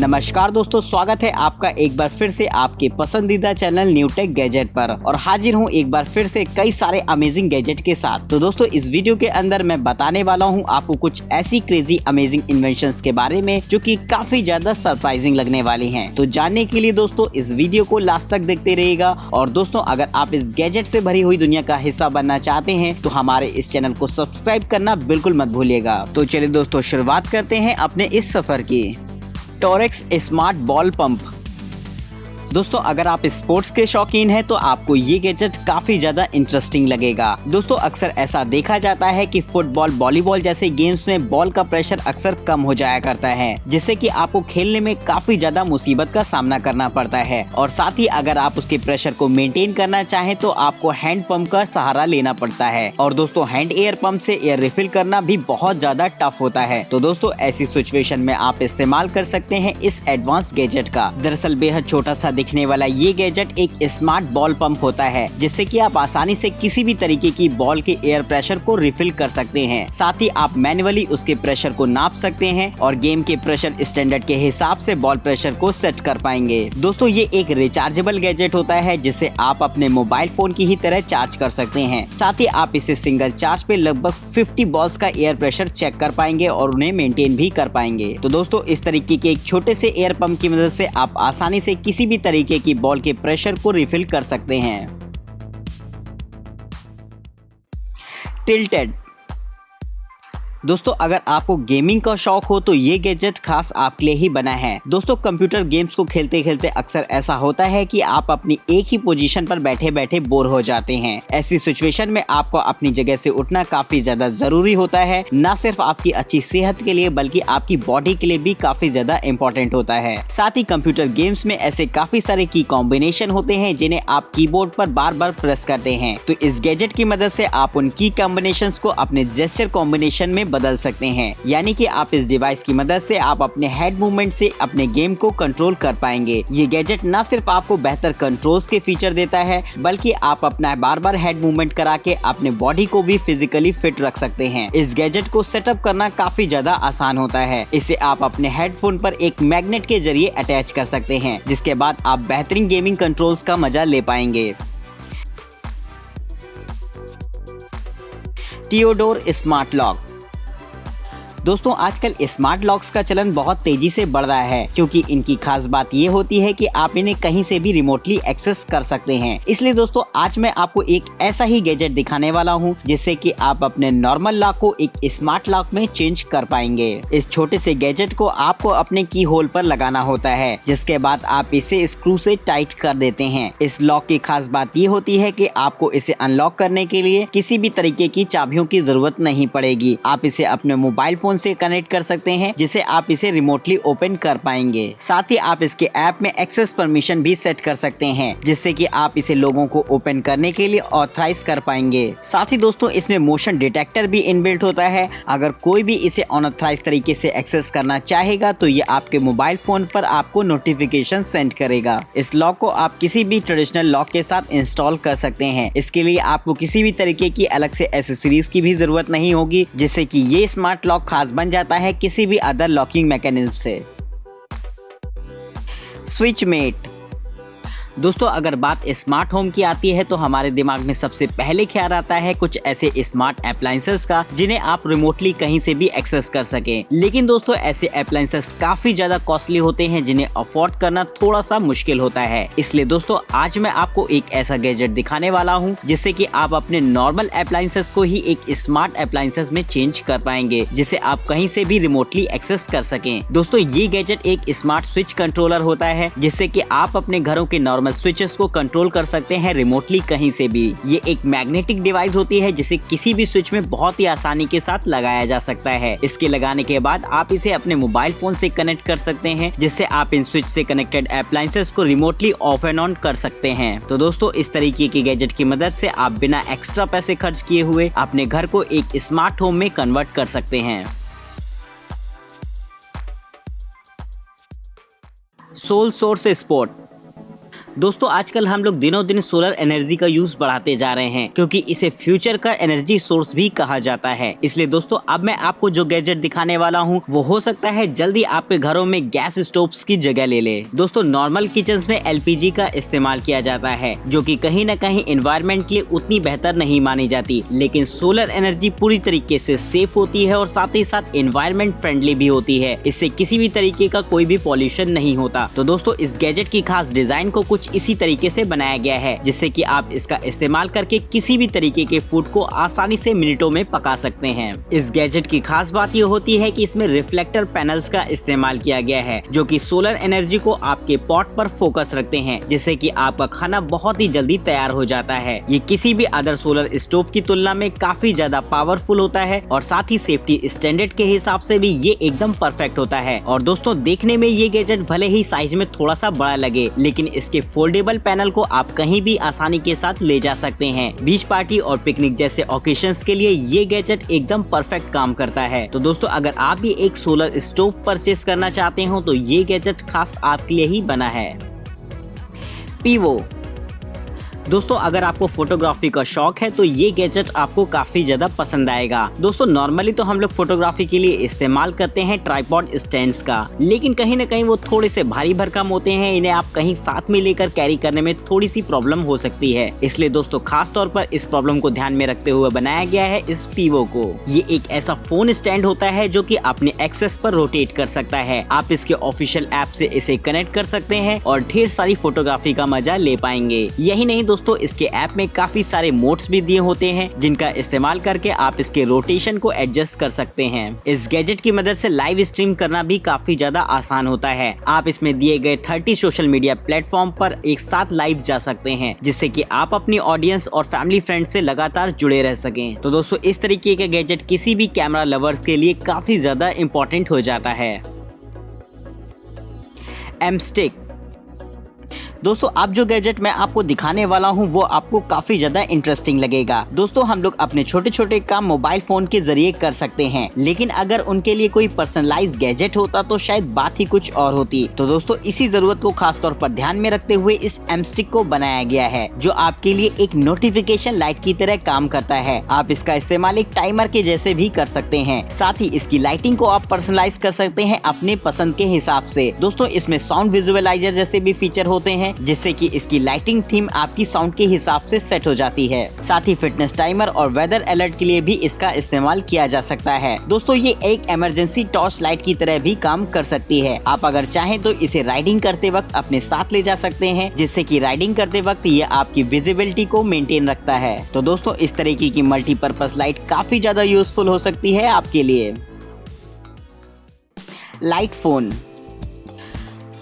नमस्कार दोस्तों, स्वागत है आपका एक बार फिर से आपके पसंदीदा चैनल न्यू टेक गैजेट पर। और हाजिर हूँ एक बार फिर से कई सारे अमेजिंग गैजेट के साथ। तो दोस्तों इस वीडियो के अंदर मैं बताने वाला हूँ आपको कुछ ऐसी क्रेजी अमेजिंग इन्वेंशंस के बारे में जो कि काफी ज्यादा सरप्राइजिंग लगने वाली हैं। तो जानने के लिए दोस्तों इस वीडियो को लास्ट तक देखते रहिएगा। और दोस्तों अगर आप इस गैजेट से भरी हुई दुनिया का हिस्सा बनना चाहते हैं तो हमारे इस चैनल को सब्सक्राइब करना बिल्कुल मत भूलिएगा। तो चलिए दोस्तों शुरुआत करते हैं अपने इस सफर की। Torex smart ball pump. दोस्तों अगर आप स्पोर्ट्स के शौकीन हैं तो आपको ये गैजेट काफी ज्यादा इंटरेस्टिंग लगेगा। दोस्तों अक्सर ऐसा देखा जाता है कि फुटबॉल, वॉलीबॉल जैसे गेम्स में बॉल का प्रेशर अक्सर कम हो जाया करता है, जिससे कि आपको खेलने में काफी ज्यादा मुसीबत का सामना करना पड़ता है। और साथ ही अगर आप उसके प्रेशर को मेंटेन करना चाहें तो आपको हैंड पंप का सहारा लेना पड़ता है। और दोस्तों हैंड एयर पंप से एयर रिफिल करना भी बहुत ज्यादा टफ होता है। तो दोस्तों ऐसी सिचुएशन में आप इस्तेमाल कर सकते हैं इस एडवांस गैजेट का। दरअसल बेहद छोटा सा दिखने वाला ये गैजेट एक स्मार्ट बॉल पंप होता है, जिससे कि आप आसानी से किसी भी तरीके की बॉल के एयर प्रेशर को रिफिल कर सकते हैं। साथ ही आप मैन्युअली उसके प्रेशर को नाप सकते हैं और गेम के प्रेशर स्टैंडर्ड के हिसाब से बॉल प्रेशर को सेट कर पाएंगे। दोस्तों ये एक रिचार्जेबल गैजेट होता है जिसे आप अपने मोबाइल फोन की ही तरह चार्ज कर सकते हैं। साथ ही आप इसे सिंगल चार्ज पे लगभग 50 बॉल्स का एयर प्रेशर चेक कर पाएंगे और उन्हें मेंटेन भी कर पाएंगे। तो दोस्तों इस तरीके के एक छोटे से एयर पंप की मदद से आप आसानी से किसी भी तरीके की बॉल के प्रेशर को रिफिल कर सकते हैं। टिल्टेड। दोस्तों अगर आपको गेमिंग का शौक हो तो ये गैजेट खास आपके लिए ही बना है। दोस्तों कंप्यूटर गेम्स को खेलते खेलते अक्सर ऐसा होता है कि आप अपनी एक ही पोजीशन पर बैठे बैठे बोर हो जाते हैं। ऐसी सिचुएशन में आपको अपनी जगह से उठना काफी ज्यादा जरूरी होता है। न सिर्फ आपकी अच्छी सेहत के लिए बल्कि आपकी बॉडी के लिए भी काफी ज्यादा इम्पोर्टेंट होता है। साथ ही कंप्यूटर गेम्स में ऐसे काफी सारे की कॉम्बिनेशन होते हैं जिन्हें आप कीबोर्ड पर बार बार प्रेस करते हैं। तो इस गैजेट की मदद से आप उन की कॉम्बिनेशंस को अपने जेस्चर कॉम्बिनेशन में बदल सकते हैं। यानी कि आप इस डिवाइस की मदद से आप अपने हेड मूवमेंट से अपने गेम को कंट्रोल कर पाएंगे। ये गैजेट न सिर्फ आपको बेहतर कंट्रोल्स के फीचर देता है बल्कि आप अपना बार बार हेड मूवमेंट करा के अपने बॉडी को भी फिजिकली फिट रख सकते हैं। इस गैजेट को सेटअप करना काफी ज्यादा आसान होता है। इसे आप अपने हेडफोन पर एक मैग्नेट के जरिए अटैच कर सकते हैं, जिसके बाद आप बेहतरीन गेमिंग कंट्रोल्स का मजा ले पाएंगे। टियोडोर स्मार्ट लॉक। दोस्तों आजकल स्मार्ट लॉक्स का चलन बहुत तेजी से बढ़ रहा है, क्योंकि इनकी खास बात ये होती है कि आप इन्हें कहीं से भी रिमोटली एक्सेस कर सकते हैं। इसलिए दोस्तों आज मैं आपको एक ऐसा ही गैजेट दिखाने वाला हूँ जिससे कि आप अपने नॉर्मल लॉक को एक स्मार्ट लॉक में चेंज कर पाएंगे। इस छोटे से गैजेट को आपको अपने की होल पर लगाना होता है, जिसके बाद आप इसे स्क्रू से टाइट कर देते हैं। इस लॉक की खास बात ये होती है कि आपको इसे अनलॉक करने के लिए किसी भी तरीके की चाबियों की जरूरत नहीं पड़ेगी। आप इसे अपने मोबाइल फोन से कनेक्ट कर सकते हैं, जिसे आप इसे रिमोटली ओपन कर पाएंगे। साथ ही आप इसके ऐप में एक्सेस परमिशन भी सेट कर सकते हैं, जिससे कि आप इसे लोगों को ओपन करने के लिए ऑथराइज कर पाएंगे। साथ ही दोस्तों इसमें मोशन डिटेक्टर भी इनबिल्ट होता है। अगर कोई भी इसे अनऑथराइज तरीके से एक्सेस करना चाहेगा तो ये आपके मोबाइल फोन पर आपको नोटिफिकेशन सेंड करेगा। इस लॉक को आप किसी भी ट्रेडिशनल लॉक के साथ इंस्टॉल कर सकते हैं। इसके लिए आपको किसी भी तरीके की अलग से एसेसरीज की भी जरूरत नहीं होगी, जिससे कि ये स्मार्ट लॉक खास बन जाता है किसी भी अदर लॉकिंग मैकेनिज्म से। Switch mate. दोस्तों अगर बात स्मार्ट होम की आती है तो हमारे दिमाग में सबसे पहले ख्याल आता है कुछ ऐसे स्मार्ट अप्लायंसेस का जिन्हें आप रिमोटली कहीं से भी एक्सेस कर सकें। लेकिन दोस्तों ऐसे अप्लायंसेस काफी ज्यादा कॉस्टली होते हैं जिन्हें अफोर्ड करना थोड़ा सा मुश्किल होता है। इसलिए दोस्तों आज मैं आपको एक ऐसा गैजेट दिखाने वाला हूं जिससे कि आप अपने नॉर्मल अप्लायंसेस को ही एक स्मार्ट अप्लायंसेस में चेंज कर पाएंगे, जिसे आप कहीं से भी रिमोटली एक्सेस कर सकें। दोस्तों ये गैजेट एक स्मार्ट स्विच कंट्रोलर होता है, जिससे कि आप अपने घरों के नॉर्मल स्विचेस को कंट्रोल कर सकते हैं रिमोटली कहीं से भी। ये एक मैग्नेटिक डिवाइस होती है जिसे किसी भी स्विच में बहुत ही आसानी के साथ लगाया जा सकता है। इसके लगाने के बाद आप इसे अपने मोबाइल फोन से कनेक्ट कर सकते हैं, जिससे आप इन स्विच से कनेक्टेड अप्लायंसेस को रिमोटली ऑफ एंड ऑन कर सकते हैं। तो दोस्तों इस तरीके की गैजेट की मदद से आप बिना एक्स्ट्रा पैसे खर्च किए हुए अपने घर को एक स्मार्ट होम में कन्वर्ट कर सकते हैं। Sole source sport. दोस्तों आजकल हम लोग दिनों दिन सोलर एनर्जी का यूज बढ़ाते जा रहे हैं, क्योंकि इसे फ्यूचर का एनर्जी सोर्स भी कहा जाता है। इसलिए दोस्तों अब मैं आपको जो गैजेट दिखाने वाला हूँ वो हो सकता है जल्दी आपके घरों में गैस स्टोव्स की जगह ले ले। दोस्तों नॉर्मल किचन में एलपीजी का इस्तेमाल किया जाता है, जो कि कहीं न कहीं एनवायरनमेंट के लिए उतनी बेहतर नहीं मानी जाती, लेकिन सोलर एनर्जी पूरी तरीके से सेफ होती है और साथ ही साथ एनवायरनमेंट फ्रेंडली भी होती है। इससे किसी भी तरीके का कोई भी पॉल्यूशन नहीं होता। तो दोस्तों इस गैजेट की खास डिजाइन को कुछ इसी तरीके से बनाया गया है, जिससे कि आप इसका इस्तेमाल करके किसी भी तरीके के फूड को आसानी से मिनटों में पका सकते हैं। इस गैजेट की खास बात ये होती है कि इसमें रिफ्लेक्टर पैनल्स का इस्तेमाल किया गया है, जो कि सोलर एनर्जी को आपके पॉट पर फोकस रखते हैं, जिससे कि आपका खाना बहुत ही जल्दी तैयार हो जाता है। ये किसी भी अदर सोलर स्टोव की तुलना में काफी ज्यादा पावरफुल होता है और साथ ही सेफ्टी स्टैंडर्ड के हिसाब से भी ये एकदम परफेक्ट होता है। और दोस्तों देखने में ये गैजेट भले ही साइज में थोड़ा सा बड़ा लगे, लेकिन इसके फोल्डेबल पैनल को आप कहीं भी आसानी के साथ ले जा सकते हैं। बीच पार्टी और पिकनिक जैसे ओकेशंस के लिए ये गैजेट एकदम परफेक्ट काम करता है। तो दोस्तों अगर आप भी एक सोलर स्टोव परचेस करना चाहते हो तो ये गैजेट खास आपके लिए ही बना है। पीवो। दोस्तों अगर आपको फोटोग्राफी का शौक है तो ये गैजेट आपको काफी ज्यादा पसंद आएगा। दोस्तों नॉर्मली तो हम लोग फोटोग्राफी के लिए इस्तेमाल करते हैं ट्राइपॉड स्टैंड्स का, लेकिन कहीं न कहीं वो थोड़े से भारी भरकम होते हैं। इन्हें आप कहीं साथ में लेकर कैरी करने में थोड़ी सी प्रॉब्लम हो सकती है। इसलिए दोस्तों खास तौर पर इस प्रॉब्लम को ध्यान में रखते हुए बनाया गया है इस पीवो को। ये एक ऐसा फोन स्टैंड होता है जो कि अपने एक्सेस पर रोटेट कर सकता है। आप इसके ऑफिशियल ऐप से इसे कनेक्ट कर सकते हैं और ढेर सारी फोटोग्राफी का मजा ले पाएंगे। यही नहीं दोस्तों इसके ऐप में काफी सारे मोड्स भी दिए होते हैं, जिनका इस्तेमाल करके आप इसके रोटेशन को एडजस्ट कर सकते हैं। इस गैजेट की मदद से लाइव स्ट्रीम करना भी काफी ज्यादा आसान होता है। आप इसमें दिए गए 30 सोशल मीडिया प्लेटफॉर्म पर एक साथ लाइव जा सकते हैं, जिससे कि आप अपनी ऑडियंस और फैमिली फ्रेंड से लगातार जुड़े रह सकें। तो दोस्तों इस तरीके का गैजेट किसी भी कैमरा लवर्स के लिए काफी ज्यादा इम्पोर्टेंट हो जाता है। M stick. दोस्तों अब जो गैजेट मैं आपको दिखाने वाला हूं वो आपको काफी ज्यादा इंटरेस्टिंग लगेगा। दोस्तों हम लोग अपने छोटे छोटे काम मोबाइल फोन के जरिए कर सकते हैं, लेकिन अगर उनके लिए कोई पर्सनलाइज गैजेट होता तो शायद बात ही कुछ और होती। तो दोस्तों इसी जरूरत को खास तौर पर ध्यान में रखते हुए इस एम स्टिक को बनाया गया है, जो आपके लिए एक नोटिफिकेशन लाइट की तरह काम करता है। आप इसका इस्तेमाल एक टाइमर के जैसे भी कर सकते हैं। साथ ही इसकी लाइटिंग को आप पर्सनलाइज कर सकते हैं अपने पसंद के हिसाब से। दोस्तों इसमें साउंड विजुअलाइजर जैसे भी फीचर होते हैं, जिससे कि इसकी लाइटिंग थीम आपकी साउंड के हिसाब से सेट हो जाती है। साथ ही फिटनेस टाइमर और वेदर अलर्ट के लिए भी इसका इस्तेमाल किया जा सकता है। दोस्तों ये एक इमरजेंसी टॉर्च लाइट की तरह भी काम कर सकती है। आप अगर चाहें तो इसे राइडिंग करते वक्त अपने साथ ले जा सकते हैं, जिससे कि राइडिंग करते वक्त ये आपकी विजिबिलिटी को मेंटेन रखता है। तो दोस्तों इस तरीके की मल्टीपर्पज लाइट काफी ज्यादा यूजफुल हो सकती है आपके लिए। Light phone.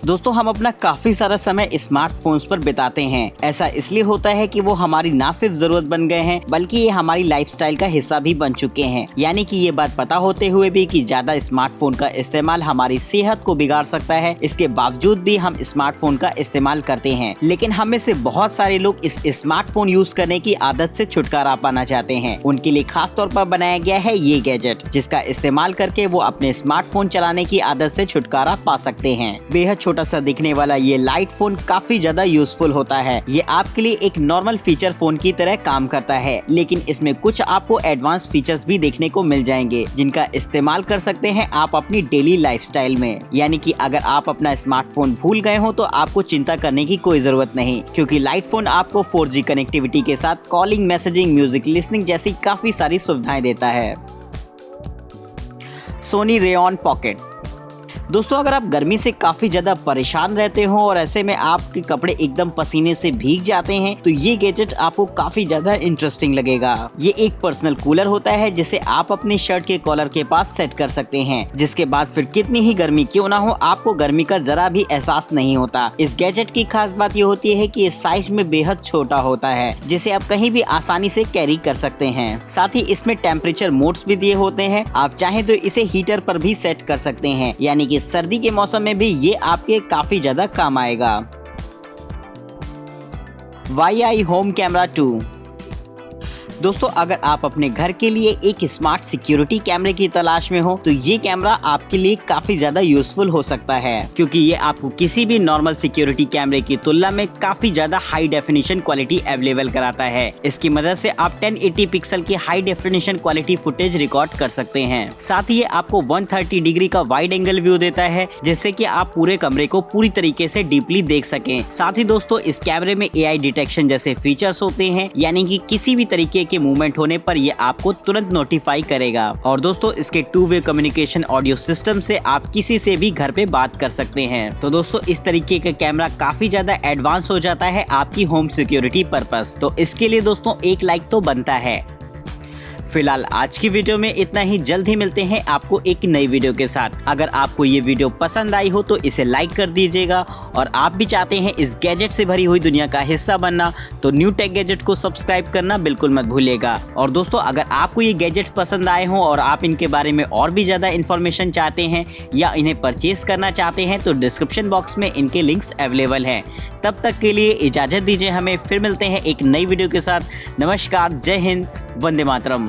दोस्तों हम अपना काफी सारा समय स्मार्टफोन्स पर बिताते हैं। ऐसा इसलिए होता है कि वो हमारी ना सिर्फ जरूरत बन गए हैं, बल्कि ये हमारी लाइफस्टाइल का हिस्सा भी बन चुके हैं। यानी कि ये बात पता होते हुए भी कि ज्यादा स्मार्टफोन का इस्तेमाल हमारी सेहत को बिगाड़ सकता है, इसके बावजूद भी हम स्मार्टफोन का इस्तेमाल करते हैं। लेकिन हम में से बहुत सारे लोग इस स्मार्टफोन यूज करने की आदत से छुटकारा पाना चाहते हैं। उनके लिए खास तौर पर बनाया गया है ये गैजेट, जिसका इस्तेमाल करके वो अपने स्मार्टफोन चलाने की आदत से छुटकारा पा सकते हैं। बेहद छोटा सा दिखने वाला ये लाइट फोन काफी ज्यादा यूजफुल होता है। ये आपके लिए एक नॉर्मल फीचर फोन की तरह काम करता है, लेकिन इसमें कुछ आपको एडवांस फीचर्स भी देखने को मिल जाएंगे, जिनका इस्तेमाल कर सकते हैं आप अपनी डेली लाइफस्टाइल में। यानी कि अगर आप अपना स्मार्टफोन भूल गए हो तो आपको चिंता करने की कोई जरूरत नहीं, क्योंकि लाइट फोन आपको 4G कनेक्टिविटी के साथ कॉलिंग, मैसेजिंग, म्यूजिक लिसनिंग जैसी काफी सारी सुविधाएं देता है। Sony Reon Pocket. दोस्तों अगर आप गर्मी से काफी ज्यादा परेशान रहते हो और ऐसे में आपके कपड़े एकदम पसीने से भीग जाते हैं, तो ये गैजेट आपको काफी ज्यादा इंटरेस्टिंग लगेगा। ये एक पर्सनल कूलर होता है, जिसे आप अपने शर्ट के कॉलर के पास सेट कर सकते हैं, जिसके बाद फिर कितनी ही गर्मी क्यों ना हो, आपको गर्मी का जरा भी एहसास नहीं होता। इस गैजेट की खास बात ये होती है कि इस साइज में बेहद छोटा होता है, जिसे आप कहीं भी आसानी से कैरी कर सकते हैं। साथ ही इसमें टेम्परेचर मोड्स भी दिए होते हैं। आप चाहें तो इसे हीटर पर भी सेट कर सकते हैं, यानी कि सर्दी के मौसम में भी ये आपके काफी ज्यादा काम आएगा। YI home camera 2। दोस्तों अगर आप अपने घर के लिए एक स्मार्ट सिक्योरिटी कैमरे की तलाश में हो तो ये कैमरा आपके लिए काफी ज्यादा यूजफुल हो सकता है, क्योंकि ये आपको किसी भी नॉर्मल सिक्योरिटी कैमरे की तुलना में काफी ज्यादा हाई डेफिनेशन क्वालिटी अवेलेबल कराता है। इसकी मदद से आप 1080 पिक्सल की high definition quality footage record कर सकते हैं। साथ ही ये आपको 130 डिग्री का वाइड एंगल व्यू देता है, जिससे कि आप पूरे कमरे को पूरी तरीके से डीपली देख सकें। साथ ही दोस्तों इस कैमरे में AI डिटेक्शन जैसे फीचर्स होते हैं, यानी कि किसी भी तरीके के मूवमेंट होने पर ये आपको तुरंत नोटिफाई करेगा। और दोस्तों इसके 2-वे कम्युनिकेशन ऑडियो सिस्टम से आप किसी से भी घर पे बात कर सकते हैं। तो दोस्तों इस तरीके का कैमरा काफी ज्यादा एडवांस हो जाता है आपकी होम सिक्योरिटी पर्पस। तो इसके लिए दोस्तों एक लाइक तो बनता है। फिलहाल आज की वीडियो में इतना ही। जल्द ही मिलते हैं आपको एक नई वीडियो के साथ। अगर आपको ये वीडियो पसंद आई हो तो इसे लाइक कर दीजिएगा, और आप भी चाहते हैं इस गैजेट से भरी हुई दुनिया का हिस्सा बनना तो न्यू टेक गैजेट को सब्सक्राइब करना बिल्कुल मत भूलिएगा। और दोस्तों अगर आपको ये गैजेट पसंद आए हों और आप इनके बारे में और भी ज्यादा इन्फॉर्मेशन चाहते हैं या इन्हें परचेज करना चाहते हैं तो डिस्क्रिप्शन बॉक्स में इनके लिंक्स अवेलेबल हैं। तब तक के लिए इजाजत दीजिए हमें, फिर मिलते हैं एक नई वीडियो के साथ। नमस्कार, जय हिंद, वंदे मातरम।